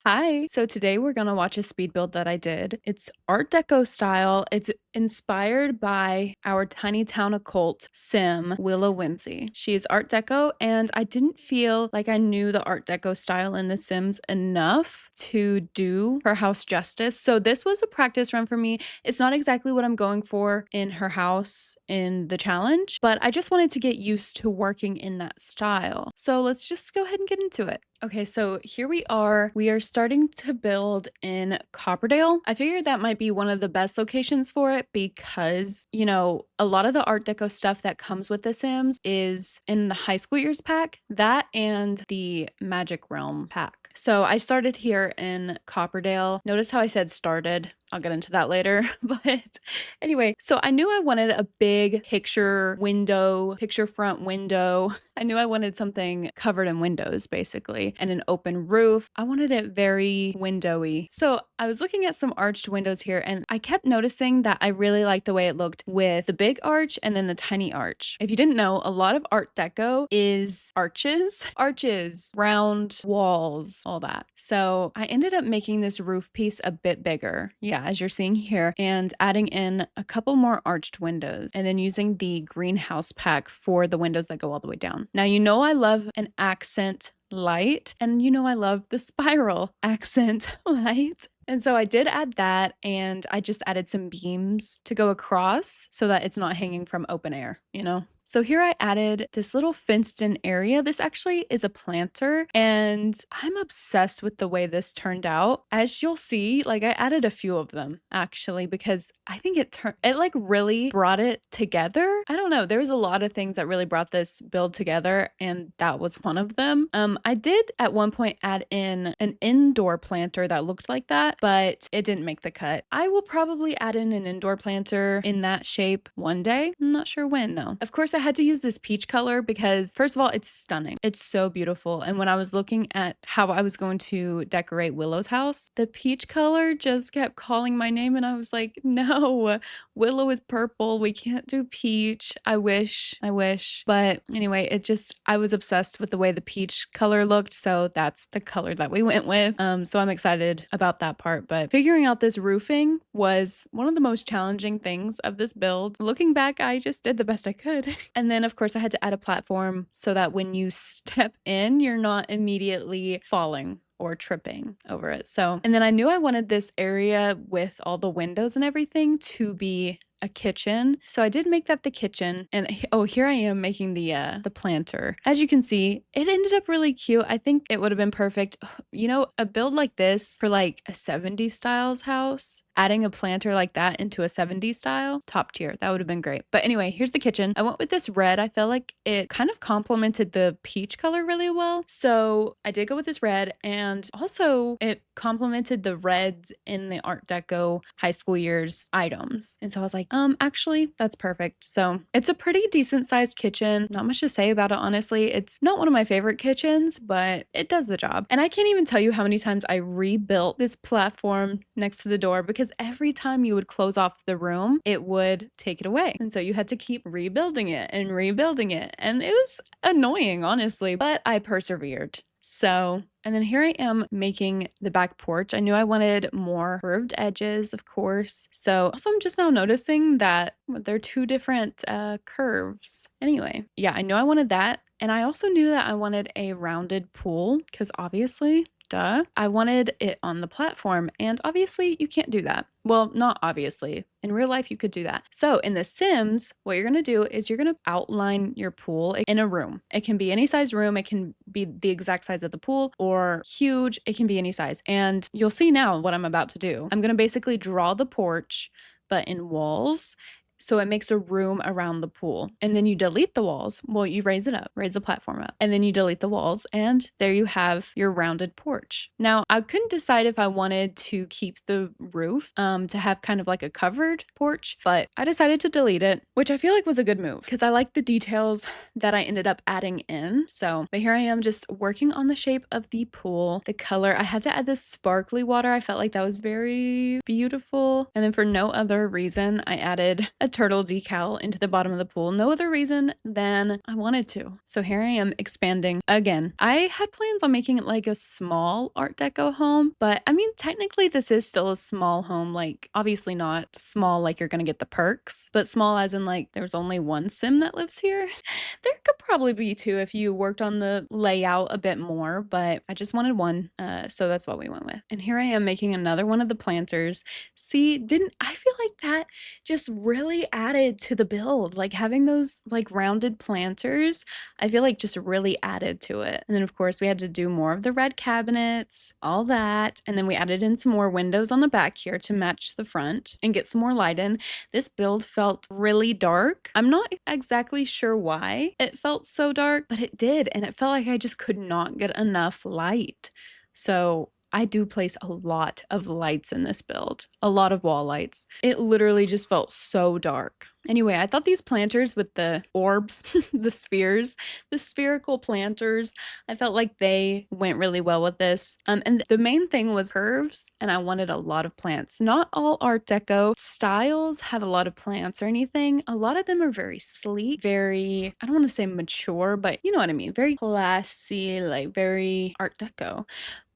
Hi. So today we're going to watch a speed build that I did. It's Art Deco style. It's inspired by our tiny town occult sim, Willow Whimsy. She is Art Deco, and I didn't feel like I knew the Art Deco style in The Sims enough to do her house justice. So this was a practice run for me. It's not exactly what I'm going for in her house in the challenge, but I just wanted to get used to working in that style. So let's just go ahead and get into it. Okay, so here we are. We are starting to build in Copperdale. I figured that might be one of the best locations for it because, a lot of the Art Deco stuff that comes with The Sims is in the high school years pack, that and the Magic Realm pack. So I started here in Copperdale. Notice how I said started. I'll get into that later. But anyway, so I knew I wanted a big picture front window. I knew I wanted something covered in windows, basically, and an open roof. I wanted it very windowy. So I was looking at some arched windows here, and I kept noticing that I really liked the way it looked with the big arch and then the tiny arch. If you didn't know, a lot of Art Deco is arches, round walls, all that. So I ended up making this roof piece a bit bigger. Yeah, as you're seeing here, and adding in a couple more arched windows and then using the greenhouse pack for the windows that go all the way down. Now, I love an accent light, and I love the spiral accent light. And so I did add that, and I just added some beams to go across so that it's not hanging from open air, So here I added this little fenced in area. This actually is a planter, and I'm obsessed with the way this turned out. As you'll see, I added a few of them actually, because I think it really brought it together. I don't know. There was a lot of things that really brought this build together, and that was one of them. I did at one point add in an indoor planter that looked like that, but it didn't make the cut. I will probably add in an indoor planter in that shape one day. I'm not sure when though. Of course, I had to use this peach color because, first of all, it's stunning. It's so beautiful. And when I was looking at how I was going to decorate Willow's house, the peach color just kept calling my name, and I was like, no, Willow is purple. We can't do peach. I wish. But anyway, I was obsessed with the way the peach color looked, so that's the color that we went with. So I'm excited about that part. But figuring out this roofing was one of the most challenging things of this build. Looking back, I just did the best I could. And then, of course, I had to add a platform so that when you step in, you're not immediately falling or tripping over it. And then I knew I wanted this area with all the windows and everything to be a kitchen. So I did make that the kitchen. And here I am making the planter. As you can see, it ended up really cute. I think it would have been perfect. A build like this for a 70s styles house, adding a planter like that into a 70s style, top tier. That would have been great. But anyway, here's the kitchen. I went with this red. I felt like it kind of complemented the peach color really well. So I did go with this red, and also it complemented the reds in the Art Deco high school years items. And so I was like, actually, that's perfect. So it's a pretty decent sized kitchen. Not much to say about it, honestly. It's not one of my favorite kitchens, but it does the job. And I can't even tell you how many times I rebuilt this platform next to the door, because every time you would close off the room, it would take it away. And so you had to keep rebuilding it. And it was annoying, honestly, but I persevered. And then here I am making the back porch. I knew I wanted more curved edges, of course. So also I'm just now noticing that they're two different curves. Anyway, yeah, I knew I wanted that. And I also knew that I wanted a rounded pool, because obviously, duh, I wanted it on the platform, and obviously you can't do that. Well, not obviously. In real life, you could do that. So in The Sims, what you're going to do is you're going to outline your pool in a room. It can be any size room. It can be the exact size of the pool, or huge. It can be any size. And you'll see now what I'm about to do. I'm going to basically draw the porch, but in walls. So it makes a room around the pool. And then you delete the walls. Well, you raise the platform up. And then you delete the walls, and there you have your rounded porch. Now, I couldn't decide if I wanted to keep the roof to have kind of like a covered porch, but I decided to delete it, which I feel like was a good move because I like the details that I ended up adding in. But here I am just working on the shape of the pool, the color. I had to add this sparkly water. I felt like that was very beautiful. And then for no other reason, I added a a turtle decal into the bottom of the pool. No other reason than I wanted to. So here I am expanding again. I had plans on making it like a small Art Deco home, but I mean, technically this is still a small home. Like obviously not small like you're gonna get the perks, but small as in like there's only one sim that lives here. There could probably be two if you worked on the layout a bit more, but I just wanted one, so that's what we went with. And here I am making another one of the planters. See, didn't I feel like that just really added to the build? Like having those like rounded planters, I feel like just really added to it. And then of course we had to do more of the red cabinets, all that, and then we added in some more windows on the back here to match the front and get some more light in. This build felt really dark. I'm not exactly sure why it felt so dark, but it did, and it felt like I just could not get enough light. So I do place a lot of lights in this build, a lot of wall lights. It literally just felt so dark. Anyway, I thought these planters with the orbs, the spheres, the spherical planters, I felt like they went really well with this. And the main thing was curves, and I wanted a lot of plants. Not all Art Deco styles have a lot of plants or anything. A lot of them are very sleek, very, I don't want to say mature, but you know what I mean, very classy, like very Art Deco.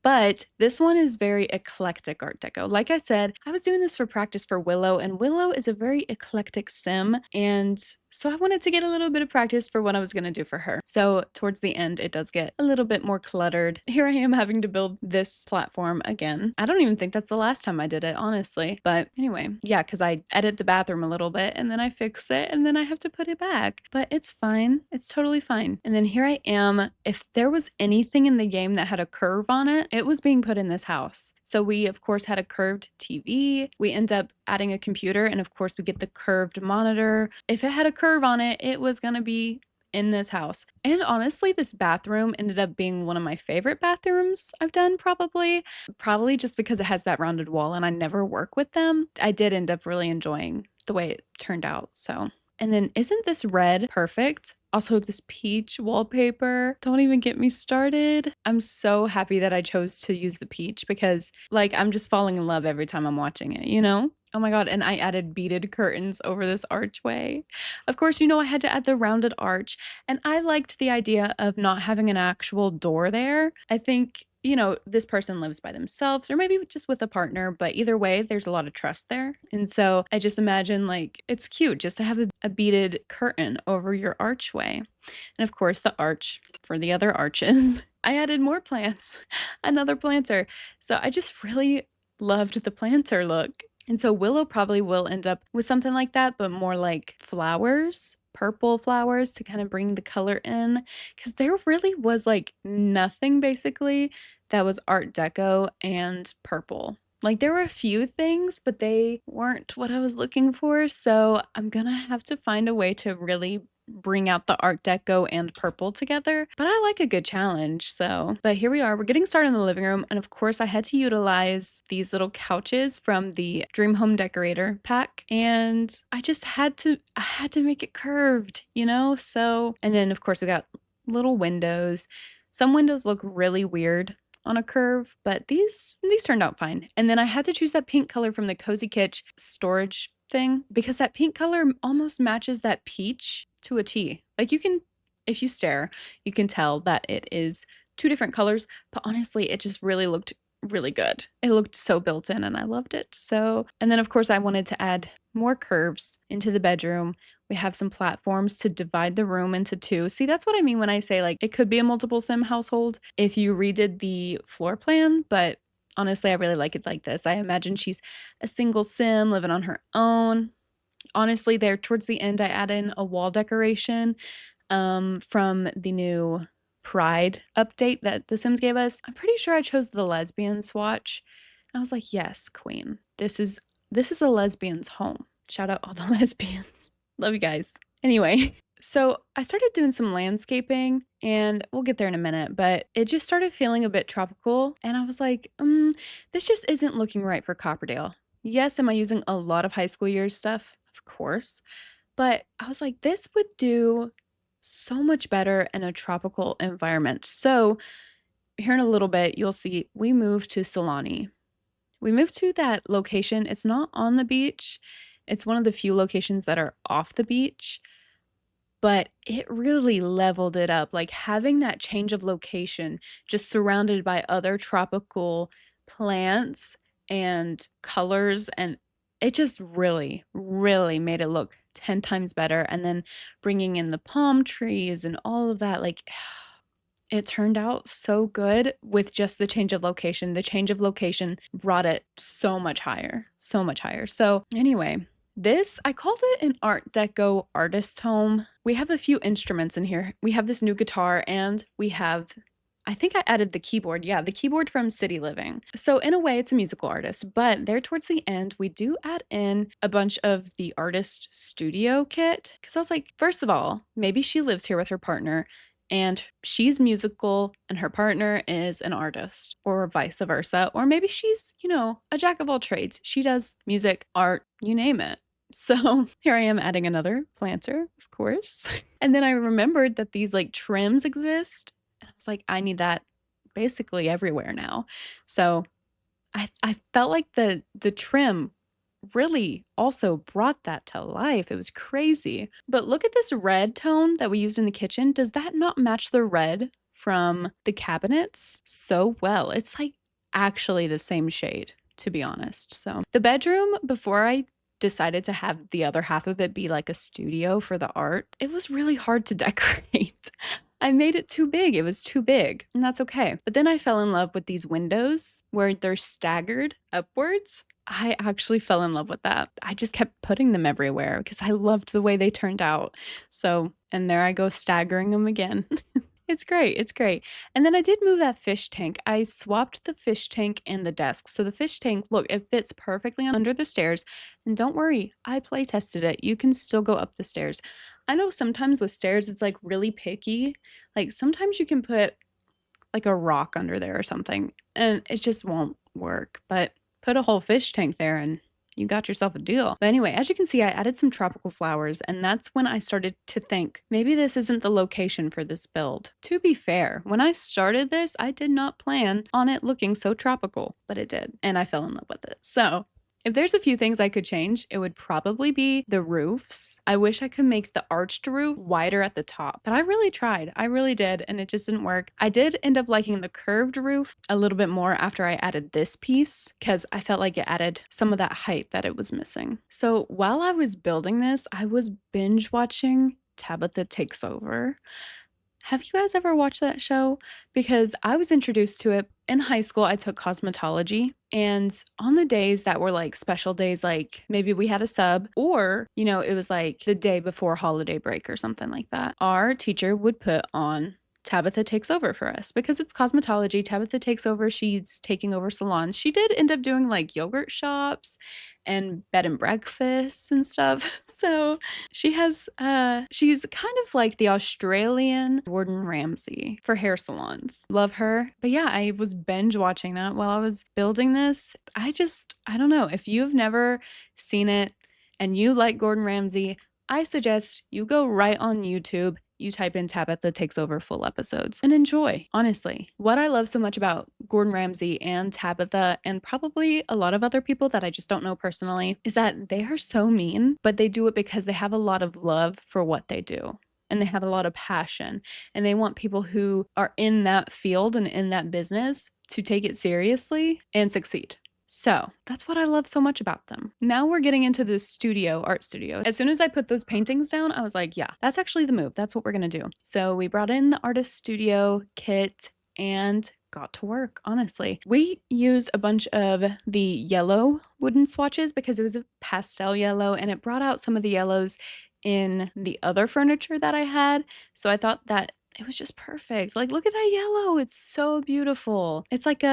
But this one is very eclectic Art Deco. Like I said, I was doing this for practice for Willow, and Willow is a very eclectic sim, and so I wanted to get a little bit of practice for what I was going to do for her. So towards the end, it does get a little bit more cluttered. Here I am having to build this platform again. I don't even think that's the last time I did it, honestly. But anyway, yeah, because I edit the bathroom a little bit, and then I fix it, and then I have to put it back. But it's fine. It's totally fine. And then here I am. If there was anything in the game that had a curve on it, it was being put in this house. So we, of course, had a curved TV. We end up adding a computer, and of course, we get the curved monitor. If it had a curve on it, it was gonna be in this house. And honestly, this bathroom ended up being one of my favorite bathrooms I've done, probably just because it has that rounded wall and I never work with them. I did end up really enjoying the way it turned out. So, and then isn't this red perfect? Also, this peach wallpaper, don't even get me started. I'm so happy that I chose to use the peach because like I'm just falling in love every time I'm watching it, you know? Oh my god, and I added beaded curtains over this archway. Of course, you know I had to add the rounded arch, and I liked the idea of not having an actual door there. I think, you know, this person lives by themselves or maybe just with a partner, but either way, there's a lot of trust there. And so I just imagine like it's cute just to have a beaded curtain over your archway. And of course, the arch for the other arches. I added more plants, another planter. So I just really loved the planter look. And so Willow probably will end up with something like that, but more like flowers, purple flowers to kind of bring the color in. Because there really was like nothing basically that was Art Deco and purple. Like there were a few things, but they weren't what I was looking for. So I'm gonna have to find a way to really bring out the Art Deco and purple together, but I like a good challenge. So, but here we are, we're getting started in the living room. And of course I had to utilize these little couches from the Dream Home Decorator pack. And I just had to make it curved, you know? So, and then of course we got little windows. Some windows look really weird on a curve, but these turned out fine. And then I had to choose that pink color from the Cozy Kitsch storage thing because that pink color almost matches that peach to a T. Like you can, if you stare, you can tell that it is two different colors, but honestly, it just really looked really good. It looked so built in and I loved it. So, and then of course I wanted to add more curves into the bedroom. We have some platforms to divide the room into two. See, that's what I mean when I say like it could be a multiple sim household if you redid the floor plan, but honestly, I really like it like this. I imagine she's a single sim living on her own. Honestly, there towards the end, I add in a wall decoration from the new Pride update that The Sims gave us. I'm pretty sure I chose the lesbian swatch. And I was like, yes, queen. This is a lesbian's home. Shout out all the lesbians. Love you guys. Anyway, so I started doing some landscaping and we'll get there in a minute, but it just started feeling a bit tropical. And I was like, this just isn't looking right for Copperdale. Yes, am I using a lot of high school years stuff? Of course. But I was like, this would do so much better in a tropical environment. So here in a little bit, you'll see we moved to Sulani. We moved to that location. It's not on the beach. It's one of the few locations that are off the beach, but it really leveled it up. Like having that change of location, just surrounded by other tropical plants and colors, and it just really, really made it look 10 times better. And then bringing in the palm trees and all of that, like it turned out so good with just the change of location. The change of location brought it so much higher, so much higher. So anyway, this, I called it an Art Deco artist home. We have a few instruments in here. We have this new guitar and we have, I think I added the keyboard. Yeah, the keyboard from City Living. So in a way, it's a musical artist, but there towards the end, we do add in a bunch of the artist studio kit. Because I was like, first of all, maybe she lives here with her partner and she's musical and her partner is an artist, or vice versa. Or maybe she's, a jack of all trades. She does music, art, you name it. So here I am adding another planter, of course. And then I remembered that these like trims exist. And I was like, I need that basically everywhere now. So I felt like the trim really also brought that to life. It was crazy. But look at this red tone that we used in the kitchen. Does that not match the red from the cabinets so well? It's like actually the same shade, to be honest. So the bedroom, before I decided to have the other half of it be like a studio for the art, it was really hard to decorate. I made it too big. It was too big, and that's okay. But then I fell in love with these windows where they're staggered upwards. I actually fell in love with that. I just kept putting them everywhere because I loved the way they turned out. So, and there I go staggering them again. It's great. It's great. And then I did move that fish tank. I swapped the fish tank and the desk. So the fish tank, look, it fits perfectly under the stairs. And don't worry, I play tested it. You can still go up the stairs. I know sometimes with stairs, it's like really picky. Like sometimes you can put like a rock under there or something and it just won't work. But put a whole fish tank there and you got yourself a deal. But anyway, as you can see, I added some tropical flowers, and that's when I started to think, maybe this isn't the location for this build. To be fair, when I started this, I did not plan on it looking so tropical, but it did, and I fell in love with it. So if there's a few things I could change, it would probably be the roofs. I wish I could make the arched roof wider at the top, but I really tried. I really did, and it just didn't work. I did end up liking the curved roof a little bit more after I added this piece because I felt like it added some of that height that it was missing. So while I was building this, I was binge watching Tabitha Takes Over. Have you guys ever watched that show? Because I was introduced to it in high school. I took cosmetology, and on the days that were like special days, like maybe we had a sub, or, it was like the day before holiday break or something like that, our teacher would put on Tabitha Takes Over for us because it's cosmetology. Tabitha Takes Over. She's taking over salons. She did end up doing like yogurt shops and bed and breakfasts and stuff. So she's kind of like the Australian Gordon Ramsay for hair salons. Love her. But yeah, I was binge watching that while I was building this. I don't know. If you've never seen it and you like Gordon Ramsay, I suggest you go right on YouTube. You type in Tabitha Takes Over full episodes and enjoy, honestly. What I love so much about Gordon Ramsay and Tabitha, and probably a lot of other people that I just don't know personally, is that they are so mean, but they do it because they have a lot of love for what they do. And they have a lot of passion. And they want people who are in that field and in that business to take it seriously and succeed. So that's what I love so much about them. Now we're getting into the art studio. As soon as I put those paintings down, I was like, yeah, that's actually the move. That's what we're going to do. So we brought in the artist studio kit and got to work, honestly. We used a bunch of the yellow wooden swatches because it was a pastel yellow and it brought out some of the yellows in the other furniture that I had. So I thought that it was just perfect. Like, look at that yellow. It's so beautiful. It's like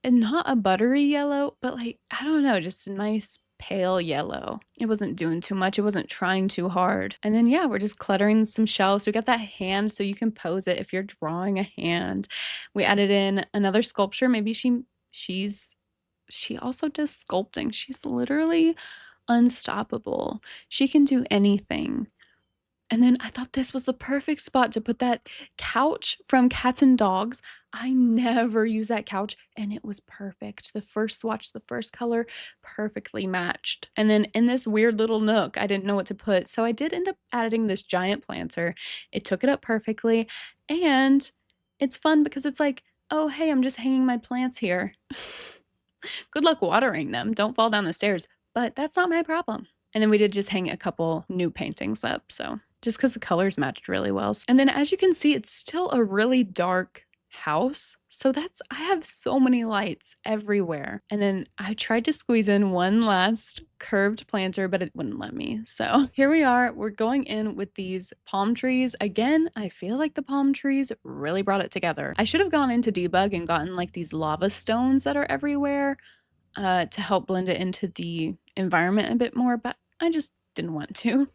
not a buttery yellow, but like, I don't know, just a nice pale yellow. It wasn't doing too much. It wasn't trying too hard. And then, yeah, we're just cluttering some shelves. We got that hand so you can pose it if you're drawing a hand. We added in another sculpture. Maybe she also does sculpting. She's literally unstoppable. She can do anything. And then I thought this was the perfect spot to put that couch from Cats and Dogs. I never use that couch, and it was perfect. The first swatch, the first color, perfectly matched. And then in this weird little nook, I didn't know what to put, so I did end up adding this giant planter. It took it up perfectly, and it's fun because it's like, oh, hey, I'm just hanging my plants here. Good luck watering them. Don't fall down the stairs, but that's not my problem. And then we did just hang a couple new paintings up, so just because the colors matched really well. And then as you can see, it's still a really dark house. So I have so many lights everywhere. And then I tried to squeeze in one last curved planter, but it wouldn't let me. So here we are. We're going in with these palm trees. Again, I feel like the palm trees really brought it together. I should have gone into debug and gotten like these lava stones that are everywhere to help blend it into the environment a bit more, but I just didn't want to.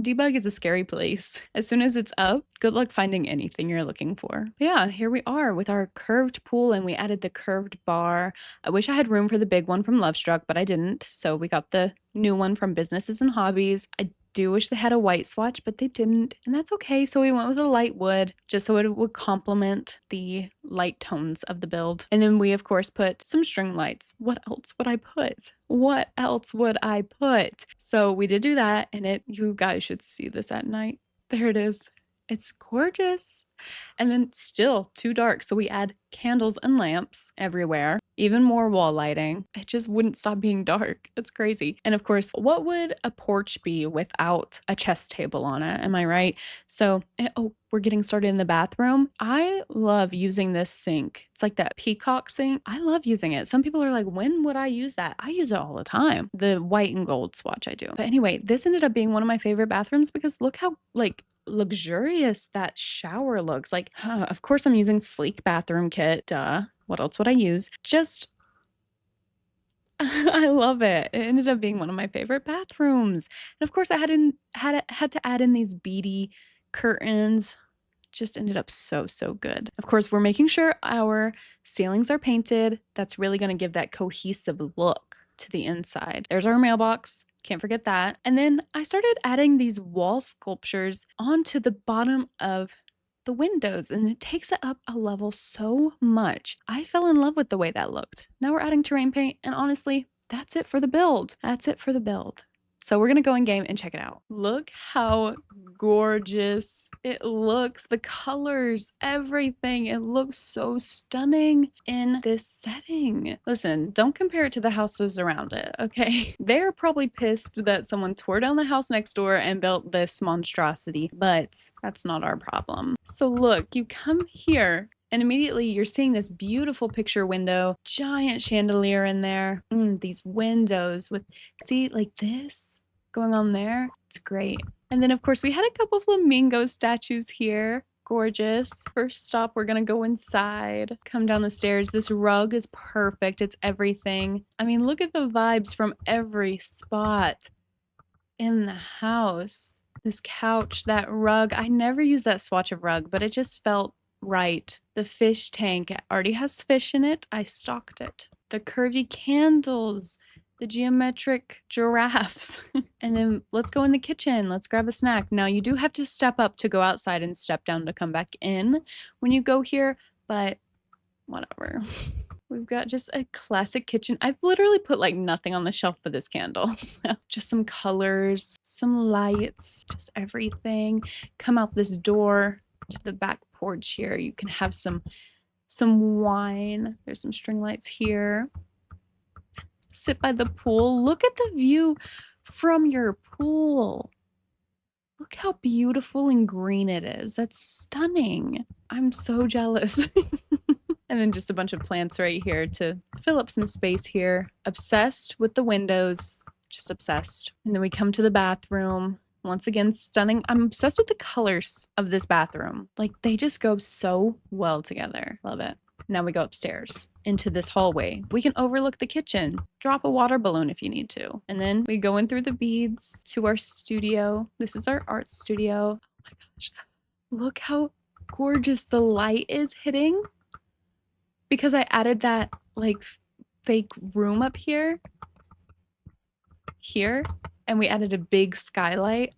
Debug is a scary place. As soon as it's up, good luck finding anything you're looking for. But yeah, here we are with our curved pool, and we added the curved bar. I wish I had room for the big one from Lovestruck, but I didn't. So we got the new one from Businesses and Hobbies. I do wish they had a white swatch, but they didn't, and that's okay. So we went with a light wood just so it would complement the light tones of the build. And then we of course put some string lights. What else would I put? What else would I put? So we did do that, and you guys should see this at night. There it is. It's gorgeous. And then still too dark, so we add candles and lamps everywhere. Even more wall lighting. It just wouldn't stop being dark. It's crazy. And of course, what would a porch be without a chest table on it? Am I right? So, oh, we're getting started in the bathroom. I love using this sink. It's like that peacock sink. I love using it. Some people are like, when would I use that? I use it all the time. The white and gold swatch I do. But anyway, this ended up being one of my favorite bathrooms because look how like luxurious that shower looks. Like, of course I'm using Sleek bathroom kit. Duh. What else would I use? Just I love it. It ended up being one of my favorite bathrooms. And of course I had to add in these beady curtains. Just ended up so good. Of course, we're making sure our ceilings are painted. That's really going to give that cohesive look to the inside. There's our mailbox. Can't forget that. And then I started adding these wall sculptures onto the bottom of the windows, and it takes it up a level so much. I fell in love with the way that looked. Now we're adding terrain paint, and honestly, that's it for the build. That's it for the build. So we're gonna go in game and check it out. Look how gorgeous it looks. The colors, everything. It looks so stunning in this setting. Listen, don't compare it to the houses around it, okay? They're probably pissed that someone tore down the house next door and built this monstrosity, but that's not our problem. So look, you come here and immediately you're seeing this beautiful picture window, giant chandelier in there. These windows with, see, like this going on there. It's great. And then of course we had a couple flamingo statues here. Gorgeous. First stop, we're gonna go inside, come down the stairs. This rug is perfect. It's everything. I mean, look at the vibes from every spot in the house. This couch, that rug. I never use that swatch of rug, but it just felt right. The fish tank already has fish in it. I stocked it. The curvy candles, the geometric giraffes. And then let's go in the kitchen. Let's grab a snack. Now you do have to step up to go outside and step down to come back in when you go here, but whatever. We've got just a classic kitchen. I've literally put like nothing on the shelf but this candle. So just some colors, some lights, just everything. Come out this door to the back porch here. You can have some wine. There's some string lights here. Sit by the pool. Look at the view from your pool. Look how beautiful and green it is. That's stunning. I'm so jealous. And then just a bunch of plants right here to fill up some space here. Obsessed with the windows. Just obsessed. And then we come to the bathroom. Once again, stunning. I'm obsessed with the colors of this bathroom. Like, they just go so well together. Love it. Now we go upstairs into this hallway. We can overlook the kitchen. Drop a water balloon if you need to. And then we go in through the beads to our studio. This is our art studio. Oh my gosh. Look how gorgeous the light is hitting. Because I added that like fake room up here. And we added a big skylight.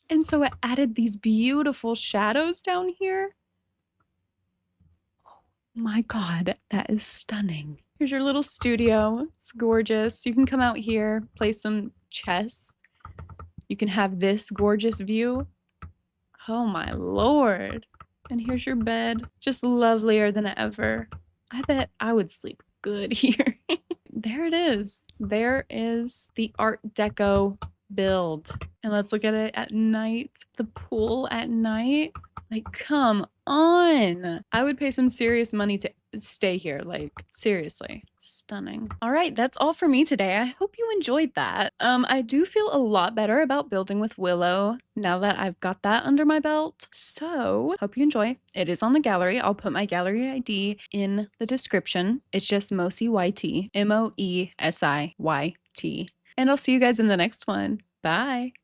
And so it added these beautiful shadows down here. My God, that is stunning. Here's your little studio. It's gorgeous. You can come out here, play some chess. You can have this gorgeous view. Oh my Lord. And here's your bed. Just lovelier than ever. I bet I would sleep good here. There it is. There is the Art Deco build. And let's look at it at night. The pool at night. Like, come on. I would pay some serious money to stay here. Like, seriously. Stunning. All right, that's all for me today. I hope you enjoyed that. I do feel a lot better about building with Willow now that I've got that under my belt. So, hope you enjoy. It is on the gallery. I'll put my gallery ID in the description. It's just moesiYT, moesiYT. And I'll see you guys in the next one. Bye.